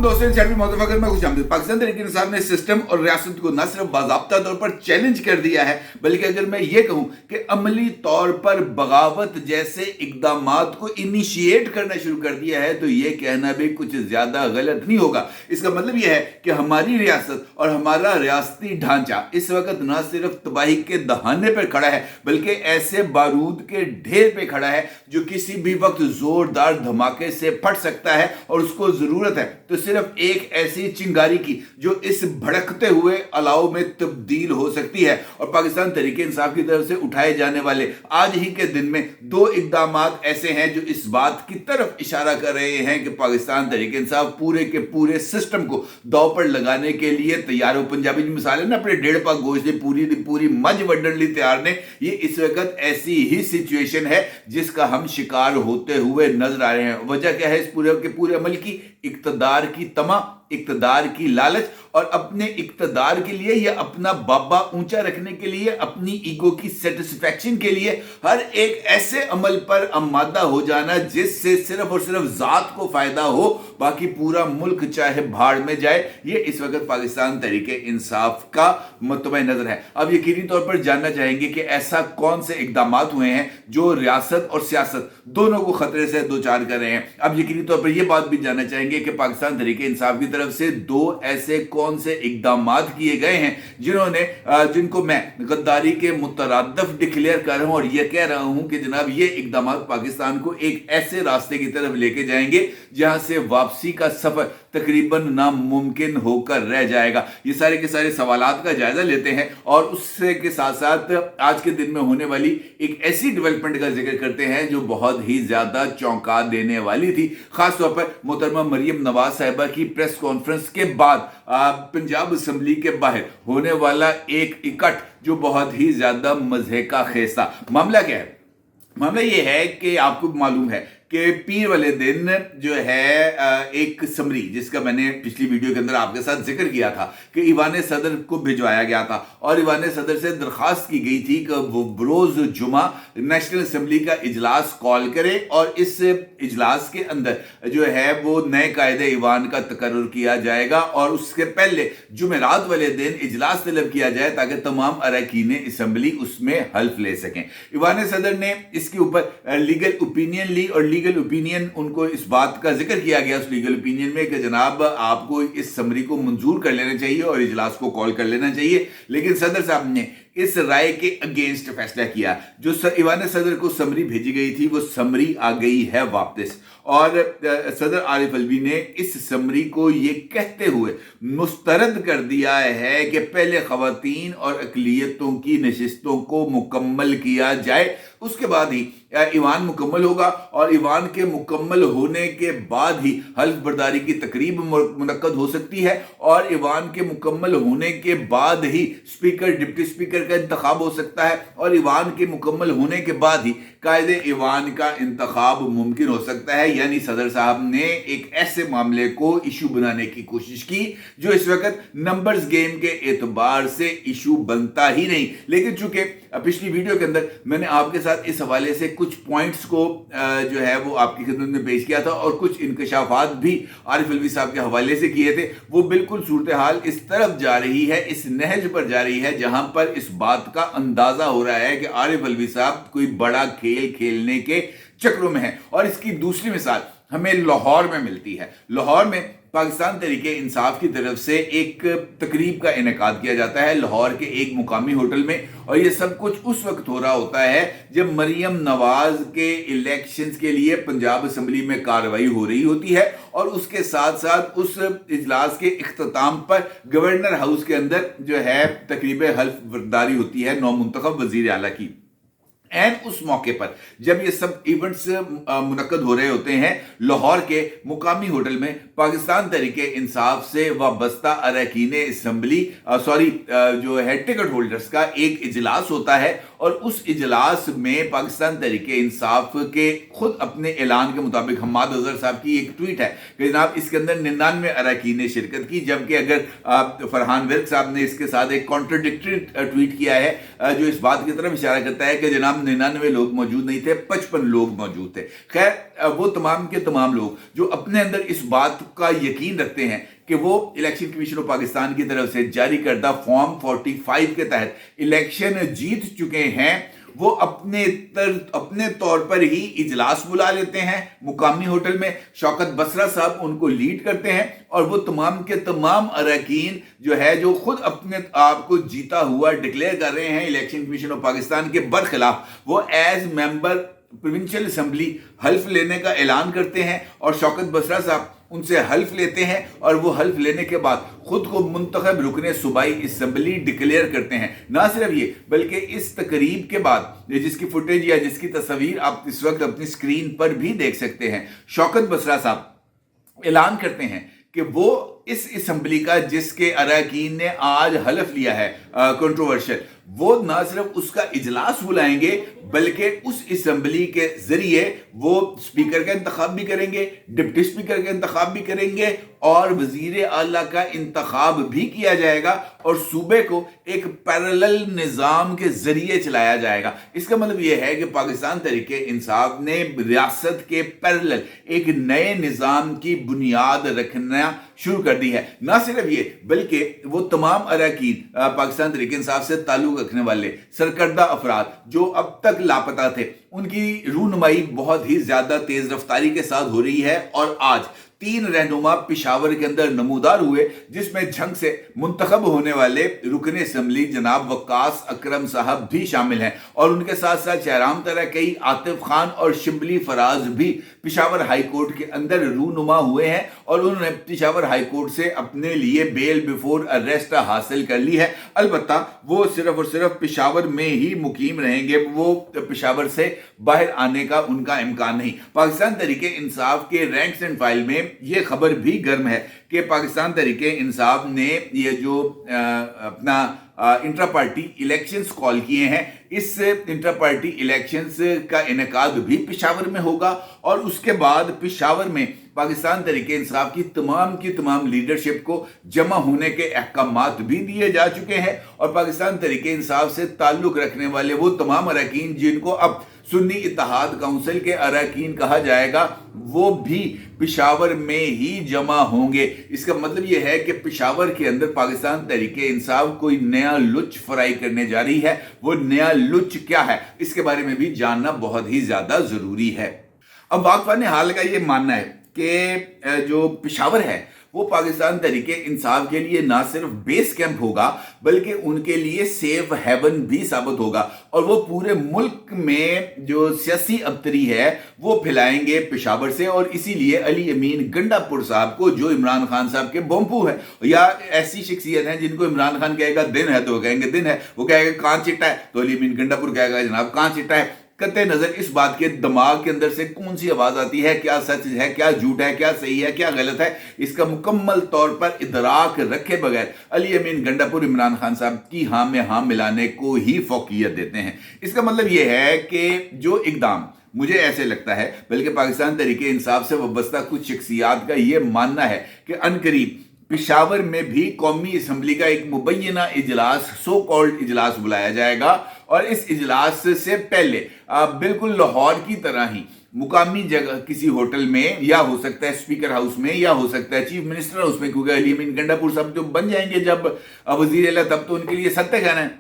दोस्तों, मैं खुश आमदीद। पाकिस्तान तहरीक इंसाफ ने सिस्टम और रियासत को न सिर्फ बाज़ाब्ता तौर पर चैलेंज कर दिया है, बल्कि अगर मैं ये कहूं कि अमली तौर पर बगावत जैसे इकदामात को इनिशिएट करना शुरू कर दिया है, तो ये कहना भी कुछ ज्यादा गलत नहीं होगा। इसका मतलब यह है कि हमारी रियासत और हमारा रियासती ढांचा इस वक्त न सिर्फ तबाही के दहाने पर खड़ा है, बल्कि ऐसे बारूद के ढेर पे खड़ा है जो किसी भी वक्त जोरदार धमाके से फट सकता है। और उसको जरूरत है तो सिर्फ एक ऐसी चिंगारी की जो इस भड़कते हुए अलाव में तब्दील हो सकती है। और पाकिस्तान तहरीक इंसाफ की तरफ से उठाए जाने वाले आज ही के दिन में दो इकदामात ऐसे हैं जो इस बात की तरफ इशारा कर रहे हैं कि पाकिस्तान तहरीक इंसाफ पूरे के पूरे सिस्टम को दांव पर लगाने के लिए तैयार हो। पंजाबी जो मिसाल है ना, अपने डेढ़ पाक गोश्त पूरी मज वड्डण ली तैयार ने। ये इस वक्त ऐसी ही सिचुएशन है जिसका हम शिकार होते हुए नजर आ रहे हैं। वजह क्या है इस पूरे के पूरे अमल की? इक्तदार की तमा, इक्तदार की लालच, और अपने इक्तदार के लिए या अपना बाबा ऊंचा रखने के लिए, अपनी ईगो की सेटिस्फैक्शन के लिए हर एक ऐसे अमल पर आमादा हो जाना जिससे सिर्फ और सिर्फ जात को फायदा हो, बाकी पूरा मुल्क चाहे भाड़ में जाए। ये इस वक्त पाकिस्तान तहरीक इंसाफ का मतबा नजर है। अब यकीनी तौर पर जानना चाहेंगे कि ऐसा कौन से इकदामात हुए हैं जो रियासत और सियासत दोनों को खतरे से दो चार कर रहे हैं। अब यकीनी तौर पर यह बात भी जानना चाहेंगे कि पाकिस्तान तहरीक इंसाफ की तरफ से दो ऐसे कौन से इकदामात किए गए हैं जिनको मैं गद्दारी के मुतरादफ डिक्लेयर कर रहा हूं और यह कह रहा हूं कि जनाब ये इकदामात पाकिस्तान को एक ऐसे रास्ते की तरफ लेके जाएंगे जहां से वापसी का सफर तकरीबन नामुमकिन होकर रह जाएगा। ये सारे के सारे सवालात का जायजा लेते हैं और उससे के साथ साथ आज के दिन में होने वाली एक ऐसी डेवलपमेंट का जिक्र करते हैं जो बहुत ही ज्यादा चौंका देने वाली थी। खासतौर पर मोहतरमा मरियम नवाज साहिबा की प्रेस कॉन्फ्रेंस के बाद पंजाब असेंबली के बाहर होने वाला एक इकट्ठ जो बहुत ही ज्यादा मजे का खेस था। मामला क्या है? मामला यह है कि आपको मालूम है कि पीर वाले दिन जो है एक समरी, जिसका मैंने पिछली वीडियो के अंदर आपके साथ जिक्र किया था कि ईवान सदर को भिजवाया गया था और ईवान सदर से दरखास्त की गई थी कि वो बरोज जुमा नेशनल असेंबली का इजलास कॉल करे और इस इजलास के अंदर जो है वो नए कायदे ईवान का तकर्रुर किया जाएगा और उसके पहले जुमेरात वाले दिन इजलास तलब किया जाए ताकि तमाम अरकान असेंबली उसमें हल्फ ले सकें। ईवान सदर ने इसके ऊपर लीगल ओपिनियन ली और लीगल ओपिनियन उनको इस बात का जिक्र किया गया उस लीगल ओपिनियन में कि जनाब आपको इस समरी को मंजूर कर लेना चाहिए और इजलास को कॉल कर लेना चाहिए। लेकिन सदर साहब ने इस राय के अगेंस्ट फैसला किया। जो ईवान सदर को समरी भेजी गई थी वो समरी आ गई है वापस और सदर आरिफ अलवी ने इस समरी को ये कहते हुए मुस्तरद कर दिया है कि पहले खवातीन और अकलियतों की नशिस्तों को मुकम्मल किया जाए, उसके बाद ही ईवान मुकम्मल होगा और ईवान के मुकम्मल होने के बाद ही हल्फ बर्दारी की तकरीब मुनक्कद हो सकती है और ईवान के मुकम्मल होने के बाद ही स्पीकर डिप्टी स्पीकर का इंतखाब हो सकता है और ईवान के मुकम्मल होने के बाद ही कायदे ईवान का इंतखाब मुमकिन हो सकता है। यानी सदर साहब ने एक ऐसे मामले को इशू बनाने की कोशिश की जो इस वक्त नंबर्स गेम के एतबार से इशू बनता ही नहीं। लेकिन चूंकि पिछली वीडियो के अंदर मैंने आपके साथ इस हवाले से कुछ पॉइंट्स को जो है वो आपकी खिदमत में पेश किया था और कुछ इंकशाफात भी आरिफ अलवी साहब के हवाले से किए थे, वो बिल्कुल सूरत हाल इस तरफ जा रही है, इस नहज पर जा रही है जहां पर इस बात का अंदाजा हो रहा है कि आरिफ अलवी साहब कोई बड़ा खेल खेलने के चक्रों में है। और इसकी दूसरी मिसाल हमें लाहौर में मिलती है। लाहौर में पाकिस्तान तहरीक इंसाफ की तरफ से एक तकरीब का इनेकाद किया जाता है लाहौर के एक मुकामी होटल में और ये सब कुछ उस वक्त हो रहा होता है जब मरियम नवाज के इलेक्शंस के लिए पंजाब असेंबली में कार्रवाई हो रही होती है और उसके साथ साथ उस इजलास के इख्तिताम पर गवर्नर हाउस के अंदर जो है तकरीब हल्फ बर्दारी होती है नौमुंतखब वजीर आला की। एंड उस मौके पर जब ये सब इवेंट्स मुनक्कद हो रहे होते हैं लाहौर के मुकामी होटल में पाकिस्तान तहरीक इंसाफ से वाबस्ता अरकान असेंबली जो है टिकट होल्डर्स का एक इजलास होता है और उस इजलास में पाकिस्तान तहरीक इंसाफ के खुद अपने ऐलान के मुताबिक हम्माद अजहर साहब की एक ट्वीट है कि जनाब इसके अंदर 99 अरकान ने शिरकत की, जबकि अगर फरहान विर्क साहब ने इसके साथ एक कॉन्ट्रडिक्टरी ट्वीट किया है जो इस बात की तरफ इशारा करता है कि जनाब 99 लोग मौजूद नहीं थे, 55 लोग मौजूद थे। खैर वो तमाम के तमाम लोग जो अपने अंदर इस बात का यकीन रखते हैं कि वो इलेक्शन कमीशन ऑफ पाकिस्तान की तरफ से जारी करदा फॉर्म 45 के तहत इलेक्शन जीत चुके हैं, वो अपने तौर पर ही इजलास बुला लेते हैं मुकामी होटल में। शौकत बसरा साहब उनको लीड करते हैं और वो तमाम के तमाम अरकान जो है जो खुद अपने आप को जीता हुआ डिक्लेयर कर रहे हैं इलेक्शन कमीशन ऑफ पाकिस्तान के बरखिलाफ, वो एज मेंबर प्रोविंशियल असेंबली हल्फ लेने का ऐलान करते हैं और शौकत बसरा साहब उनसे हल्फ लेते हैं और वो हल्फ लेने के बाद खुद को मुंतखब रुकने सूबाई असेंबली डिक्लेयर करते हैं। ना सिर्फ ये बल्कि इस तकरीब के बाद जिसकी फुटेज या जिसकी तस्वीर आप इस वक्त अपनी स्क्रीन पर भी देख सकते हैं, शौकत बसरा साहब ऐलान करते हैं कि वो इस असेंबली का जिसके अरकान ने आज हल्फ लिया है कंट्रोवर्शियल, वो ना सिर्फ उसका इजलास बुलाएंगे बल्कि उस असेंबली के जरिए वो स्पीकर का इंतखाब भी करेंगे, डिप्टी स्पीकर का इंतखाब भी करेंगे और वजीर आला का इंतखाब भी किया जाएगा और सूबे को एक पैरेलल निज़ाम के जरिए चलाया जाएगा। इसका मतलब यह है कि पाकिस्तान तहरीक इंसाफ ने रियासत के पैरेलल एक नए निज़ाम की बुनियाद रखना शुरू कर दी है। ना सिर्फ ये बल्कि वो तमाम अरकान पाकिस्तान तहरीक इंसाफ से ताल्लुक रखने वाले सरकर्दा अफराद जो अब तक लापता थे, उनकी रूनुमाई बहुत ही ज्यादा तेज रफ्तारी के साथ हो रही है और आज 3 रहनुमा पिशावर के अंदर नमूदार हुए, जिसमें झंग से मुंतखब होने वाले रुकन असेंबली जनाब वक्कास अकरम साहब भी शामिल हैं और उनके साथ साथ शहराम तरक़ई, आतिफ खान और शिबली फराज भी पिशावर हाई कोर्ट के अंदर रूनुमा हुए हैं और उन्होंने पिशावर हाई कोर्ट से अपने लिए बेल बिफोर अरेस्ट हासिल कर ली है। अलबत्ता वो सिर्फ और सिर्फ पिशावर में ही मुकीम रहेंगे, वो पिशावर से बाहर आने का उनका इम्कान नहीं। पाकिस्तान तहरीक इंसाफ के रैंक्स एंड फाइल में ये खबर भी गर्म है कि पाकिस्तान तहरीक इंसाफ ने ये जो अपना इंट्रा पार्टी इलेक्शंस कॉल किए हैं, इस इंट्रा पार्टी इलेक्शंस का इनेकाद भी पिशावर में होगा और उसके बाद पिशावर में पाकिस्तान तहरीक इंसाफ की तमाम लीडरशिप को जमा होने के अहकामात भी दिए जा चुके हैं और पाकिस्तान तहरीक इंसाफ से ताल्लुक रखने वाले वो तमाम अरकान जिनको अब सुन्नी इत्तेहाद काउंसिल के अरकान कहा जाएगा, वो भी पिशावर में ही जमा होंगे। इसका मतलब यह है कि पिशावर के अंदर पाकिस्तान तहरीक इंसाफ कोई नया लुच फ्राई करने जा रही है। वो नया लुच क्या है, इसके बारे में भी जानना बहुत ही ज्यादा जरूरी है। अब वाक़फ़ान हाल का ये मानना है कि जो पिशावर है वो पाकिस्तान तहरीक इंसाफ के लिए ना सिर्फ बेस कैंप होगा बल्कि उनके लिए सेफ हेवन भी साबित होगा और वो पूरे मुल्क में जो सियासी अबतरी है वो फैलाएंगे पिशावर से। और इसीलिए अली अमीन गंडापुर साहब को, जो इमरान खान साहब के बम्पू है या ऐसी शख्सियत हैं जिनको इमरान खान कहेगा दिन है तो वो कहेंगे दिन है, वो कहेगा कान चिट्टा है तो अली अमीन गंडापुर कहेगा जनाब कान चिट्टा है। कतई नजर इस बात के दिमाग के अंदर से कौन सी आवाज आती है, क्या सच है, क्या झूठ है, क्या सही है, क्या गलत है, इसका मुकम्मल तौर पर इदराक रखे बगैर अली अमीन गंडापुर इमरान खान साहब की हाँ में हाँ मिलाने को ही फौकियत देते हैं। इसका मतलब यह है कि जो इकदाम मुझे ऐसे लगता है, बल्कि पाकिस्तान तहरीक इंसाफ से वाबस्ता कुछ शख्सियात का यह मानना है कि अनकरीब पिशावर में भी कौमी असम्बली का एक मुबैना इजलास, सो कॉल्ड इजलास बुलाया जाएगा और इस इजलास से पहले बिल्कुल लाहौर की तरह ही मुकामी जगह किसी होटल में, या हो सकता है स्पीकर हाउस में, या हो सकता है चीफ मिनिस्टर हाउस में, क्योंकि अली अमीन गंडापुर साहब जो बन जाएंगे जब वजीर आला तब तो उनके लिए सत्य कहना है,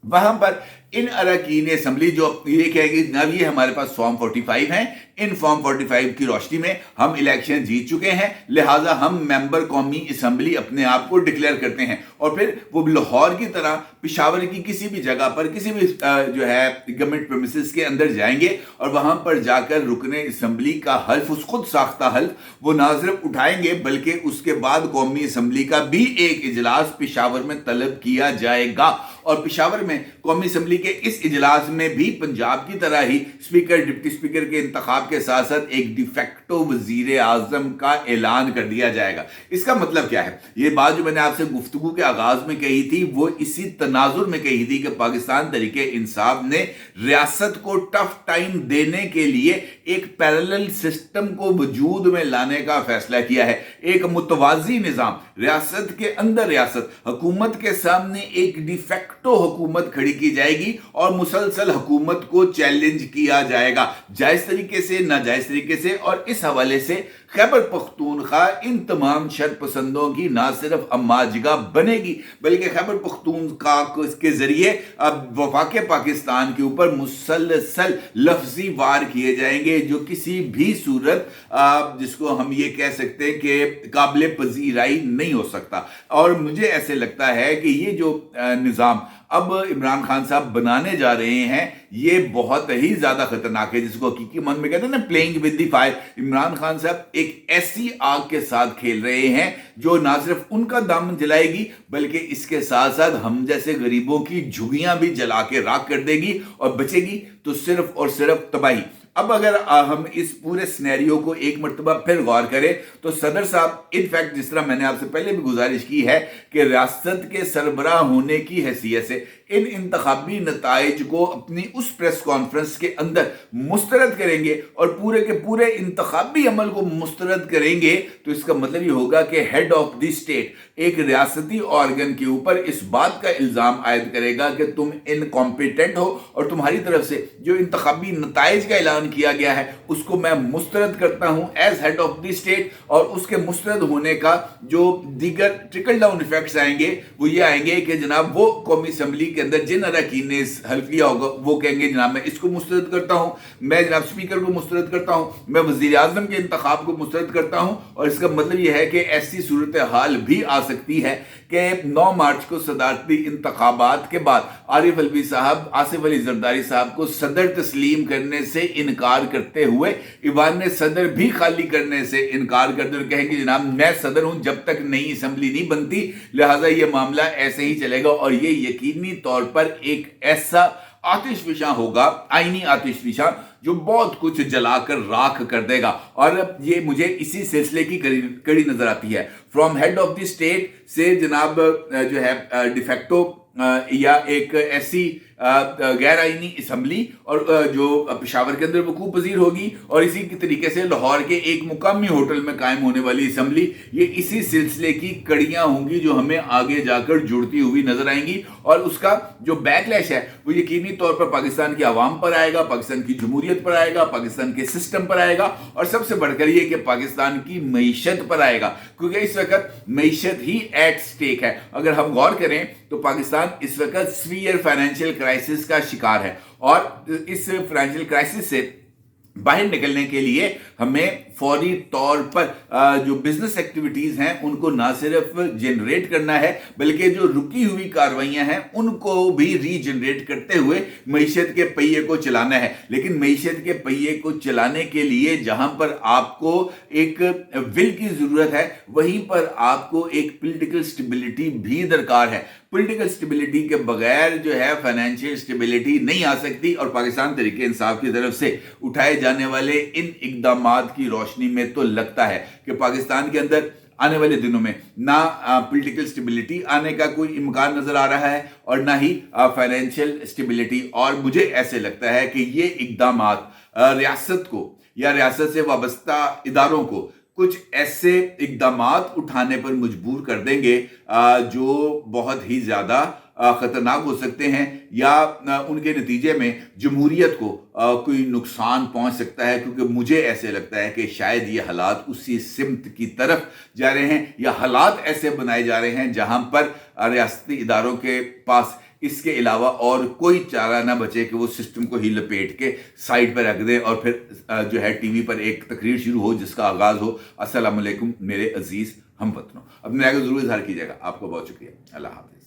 वहां पर इन अरकान असम्बली जो ये कहेगी जनाब ये हमारे पास फॉर्म 45 हैं, इन फॉर्म 45 की रोशनी में हम इलेक्शन जीत चुके हैं, लिहाजा हम मेंबर कौमी असम्बली अपने आप को डिक्लेयर करते हैं। और फिर वो लाहौर की तरह पिशावर की किसी भी जगह पर किसी भी जो है गवर्नमेंट प्रेमिसेस के अंदर जाएंगे और वहां पर जाकर रुकने असम्बली का हल्फ, उस खुद साख्ता हल्फ वो ना सिर्फ उठाएंगे बल्कि उसके बाद कौमी असम्बली का भी एक इजलास पिशावर में तलब किया जाएगा और पिशावर में कौमी असम्बली के इस इजलास में भी पंजाब की तरह ही स्पीकर डिप्टी स्पीकर के इंतखाब के साथ साथ एक डिफेक्टो वजीर आजम का ऐलान कर दिया जाएगा। इसका मतलब क्या है? ये बात जो मैंने आपसे गुफ्तगू के आगाज में कही थी वो इसी तनाजुर में कही थी कि पाकिस्तान तरीके इंसाफ ने रियासत को टफ टाइम देने के लिए एक पैरेलल सिस्टम को वजूद में लाने का फैसला किया है। एक मुतवाजी निजाम, रियासत के अंदर रियासत हुकूमत के सामने एक डिफेक्टो हुकूमत खड़ी की जाएगी और मुसलसल हुकूमत को चैलेंज किया जाएगा, जायज तरीके से, नाजायज तरीके से। और इस हवाले से खैबर पख्तूनख्वा इन तमाम शरपसंदों की ना सिर्फ अम्माजगा बनेगी बल्कि खैबर पख्तूनख्वा के जरिए अब वफाक पाकिस्तान के ऊपर मुसलसल लफ्जी वार किए जाएंगे जो किसी भी सूरत जिसको हम ये कह सकते हैं कि काबिल पजीराई नहीं हो सकता। और मुझे ऐसे लगता है कि ये जो निज़ाम अब इमरान खान साहब बनाने जा रहे हैं ये बहुत ही ज्यादा खतरनाक है, जिसको हकीकी मन में कहते हैं ना playing with the fire. Imran Khan साहब एक ऐसी आग के साथ खेल रहे हैं जो ना सिर्फ उनका दामन जलाएगी बल्कि इसके साथ साथ हम जैसे गरीबों की झुग्गियां भी जला के राख कर देगी और बचेगी तो सिर्फ और सिर्फ तबाही। अब अगर हम इस पूरे सिनेरियो को एक मरतबा फिर गौर करें तो सदर साहब इनफैक्ट जिस तरह मैंने आपसे पहले भी गुजारिश की है कि रियासत के सरबराह होने की हैसियत से इन इंतखाबी नताइज को अपनी उस प्रेस कॉन्फ्रेंस के अंदर मुस्तरद करेंगे और पूरे के पूरे इंतखाबी अमल को मुस्तरद करेंगे तो इसका मतलब ये होगा कि हेड ऑफ द स्टेट एक रियासती ऑर्गन के ऊपर इस बात का इल्जाम आयद करेगा कि तुम इनकॉम्पिटेंट हो और तुम्हारी तरफ से जो इंतखाबी नताइज का ऐलान किया गया है उसको मैं मुस्तरद करता हूं as head of the state. और उसके मुस्तरद होने का जो दीगर ट्रिकल डाउन इफेक्ट्स आएंगे वो ये आएंगे कि जनाब वो कौमी असम्बली के अंदर जिन अरकान ने हल्फ लिया होगा वो कहेंगे जनाब मैं इसको मुस्तरद करता हूं, मैं जनाब स्पीकर को मुस्तरद करता हूं, मैं वजीर आजम के इंतखाब को मुस्तरद करता हूं। और इसका मतलब यह है कि ऐसी सूरत हाल भी आ सकती है कि 9 मार्च को सदारती इंतखाबात के बाद आरिफ अलवी साहब आसिफ अली जरदारी साहब को सदर तस्लीम करने से इनकार करते हुए ईवान सदर भी खाली करने से इनकार करते हुए कहेंगे जनाब मैं सदर हूं जब तक नई असम्बली नहीं बनती, लिहाजा यह मामला ऐसे ही चलेगा। और यह यकीनी तौर पर एक ऐसा आतिशफिशा होगा, आईनी आतिशफिशा जो बहुत कुछ जलाकर राख कर देगा। और ये मुझे इसी सिलसिले की कड़ी नजर आती है। From head of the state से जनाब जो है डिफेक्टो या एक ऐसी गैर आईनी असम्बली और जो पेशावर के अंदर वकूफ पजीर होगी और इसी के तरीके से लाहौर के एक मुकामी होटल में कायम होने वाली असम्बली, ये इसी सिलसिले की कड़ियां होंगी जो हमें आगे जाकर जुड़ती हुई नजर आएंगी। और उसका जो बैकलैश है वो यकीनी तौर पर पाकिस्तान की आवाम पर आएगा, पाकिस्तान की जमहूरियत पर आएगा, पाकिस्तान के सिस्टम पर आएगा और सबसे बढ़कर ये कि पाकिस्तान की मईशत पर आएगा, क्योंकि इस वक्त मईशत ही एट स्टेक है। अगर हम गौर करें तो पाकिस्तान इस वक्त सीवियर फाइनेंशियल क्राइसिस का शिकार है और इस फाइनेंशियल क्राइसिस से बाहर निकलने के लिए हमें फौरी तौर पर जो बिजनेस एक्टिविटीज हैं उनको ना सिर्फ जनरेट करना है बल्कि जो रुकी हुई कार्रवाइयां हैं उनको भी रीजनरेट करते हुए मईशत के पहिए को चलाना है। लेकिन मईशत के पहिए को चलाने के लिए जहां पर आपको एक विल की जरूरत है वहीं पर आपको एक पॉलिटिकल स्टेबिलिटी भी दरकार है। पॉलिटिकल स्टेबिलिटी के बगैर जो है फाइनेंशियल स्टेबिलिटी नहीं आ सकती। और पाकिस्तान तहरीक इंसाफ की तरफ से उठाए जाने वाले इन इकदामात की रोशनी में तो लगता है कि पाकिस्तान के अंदर आने वाले दिनों में ना पॉलिटिकल स्टेबिलिटी आने का कोई इम्कान नजर आ रहा है और ना ही फाइनेंशियल स्टेबिलिटी। और मुझे ऐसे लगता है कि ये इकदामात रियासत को या रियासत से वाबस्ता इदारों को कुछ ऐसे इकदामात उठाने पर मजबूर कर देंगे जो बहुत ही ज्यादा खतरनाक हो सकते हैं या उनके नतीजे में जमहूरियत को कोई नुकसान पहुंच सकता है। क्योंकि मुझे ऐसे लगता है कि शायद ये हालात उसी सिमत की तरफ जा रहे हैं या हालात ऐसे बनाए जा रहे हैं जहां पर रियासती इदारों के पास इसके अलावा और कोई चारा ना बचे कि वो सिस्टम को ही लपेट के साइड पर रख दें और फिर जो है टीवी पर एक तकरीर शुरू हो जिसका आगाज हो अस्सलाम वालेकुम मेरे अजीज हमवतनों। अपने राय को जरूर इजहार कीजिएगा। आपको बहुत शुक्रिया। अल्लाह हाफिज।